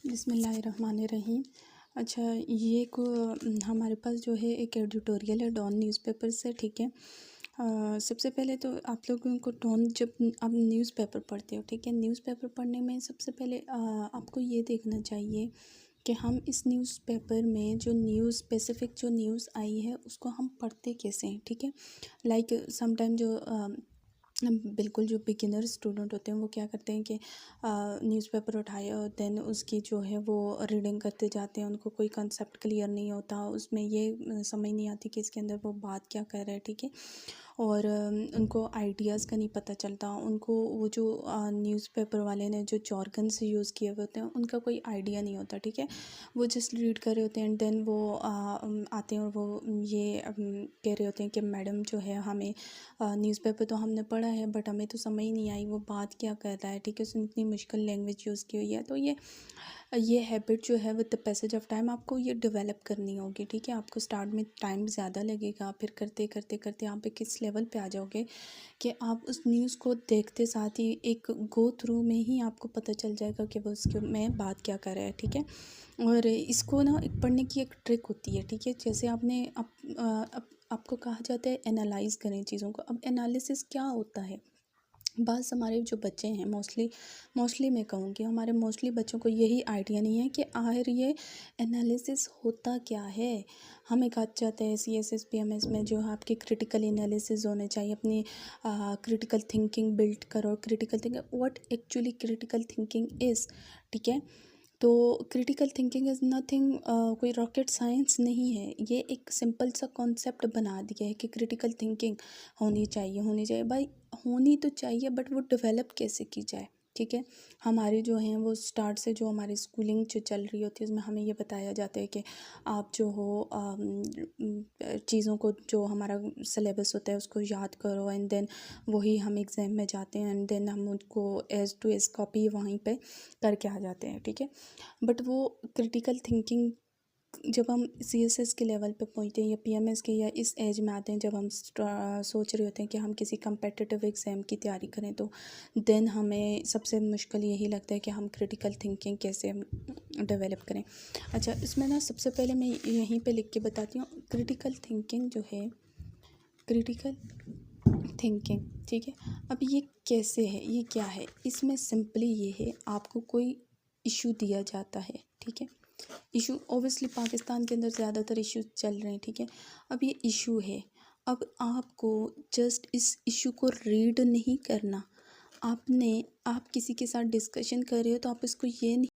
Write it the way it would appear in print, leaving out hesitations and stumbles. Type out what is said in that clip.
बिस्मिल्लाहिर्रहमानिर्रहीम। अच्छा, ये हमारे पास जो है एक एडिटोरियल है डॉन न्यूज़पेपर से, ठीक है। सबसे पहले तो आप लोगों को जब आप न्यूज़पेपर पढ़ते हो, ठीक है, न्यूज़पेपर पढ़ने में सबसे पहले आपको ये देखना चाहिए कि हम इस न्यूज़पेपर में जो न्यूज़ स्पेसिफ़िक जो न्यूज़ आई है उसको हम पढ़ते कैसे हैं, ठीक है। लाइक समटाइम जो बिल्कुल जो बिगिनर स्टूडेंट होते हैं वो क्या करते हैं कि न्यूज़पेपर उठाए और देन उसकी जो है वो रीडिंग करते जाते हैं। उनको कोई कंसेप्ट क्लियर नहीं होता, उसमें ये समझ नहीं आती कि इसके अंदर वो बात क्या कर रहा है, ठीक है। और उनको आइडियाज़ का नहीं पता चलता, उनको वो जो न्यूज़पेपर वाले ने जो जॉर्गन्स यूज़ किए हुए होते हैं उनका कोई आइडिया नहीं होता, ठीक है। वो जस्ट रीड कर रहे होते हैं एंड देन वो आते हैं और वो ये कह रहे होते हैं कि मैडम जो है हमें न्यूज़पेपर तो हमने पढ़ा है बट हमें तो समझ ही नहीं आई वो बात क्या कर रहा है, ठीक है। उसने इतनी मुश्किल लैंग्वेज यूज़ की हुई है। तो ये हैबिट जो है with the passage of time आपको ये डेवलप करनी होगी, ठीक है। आपको स्टार्ट में टाइम ज़्यादा लगेगा, फिर करते करते करते आप किस लेवल पे आ जाओगे कि आप उस न्यूज़ को देखते साथ ही एक गो थ्रू में ही आपको पता चल जाएगा कि वो उसके में बात क्या कर रहा है, ठीक है। और इसको ना एक पढ़ने की एक ट्रिक होती है, ठीक है। जैसे आपको कहा जाता है एनालाइज़ करें चीज़ों को। अब एनालिसिस क्या होता है, बस हमारे जो बच्चे हैं मोस्टली मैं कहूँगी हमारे मोस्टली बच्चों को यही आइडिया नहीं है कि आखिर ये एनालिसिस होता क्या है। हमें कहा जाता है CSS PMS में जो आपके क्रिटिकल एनालिसिस होने चाहिए, अपनी क्रिटिकल थिंकिंग बिल्ड करो। Critical thinking what actually critical thinking is, ठीक है। तो क्रिटिकल थिंकिंग इज़ नथिंग, कोई रॉकेट साइंस नहीं है। ये एक सिंपल सा कॉन्सेप्ट बना दिया है कि क्रिटिकल थिंकिंग होनी चाहिए भाई, होनी तो चाहिए बट वो डेवलप कैसे की जाए, ठीक है। हमारे जो हैं वो स्टार्ट से जो हमारी स्कूलिंग जो चल रही होती है उसमें हमें ये बताया जाता है कि आप जो हो चीज़ों को जो हमारा सिलेबस होता है उसको याद करो एंड देन वही हम एग्ज़ाम में जाते हैं एंड देन हम उनको एज टू एज कॉपी वहीं पे करके आ जाते हैं, ठीक है। बट वो क्रिटिकल थिंकिंग जब हम CSS के लेवल पे पहुंचते हैं या PMS के या इस एज में आते हैं जब हम सोच रहे होते हैं कि हम किसी कम्पिटिटिव एग्ज़ाम की तैयारी करें, तो देन हमें सबसे मुश्किल यही लगता है कि हम क्रिटिकल थिंकिंग कैसे डेवलप करें। अच्छा, इसमें ना सबसे पहले मैं यहीं पे लिख के बताती हूँ क्रिटिकल थिंकिंग जो है, क्रिटिकल थिंकिंग, ठीक है। अब ये कैसे है, ये क्या है, इसमें सिंपली ये है आपको कोई इशू दिया जाता है, ठीक है। इशू ओबियसली पाकिस्तान के अंदर ज़्यादातर इश्यूज चल रहे हैं, ठीक है। अब ये इशू है, अब आपको जस्ट इस इशू को रीड नहीं करना। आप किसी के साथ डिस्कशन कर रहे हो तो आप इसको ये नहीं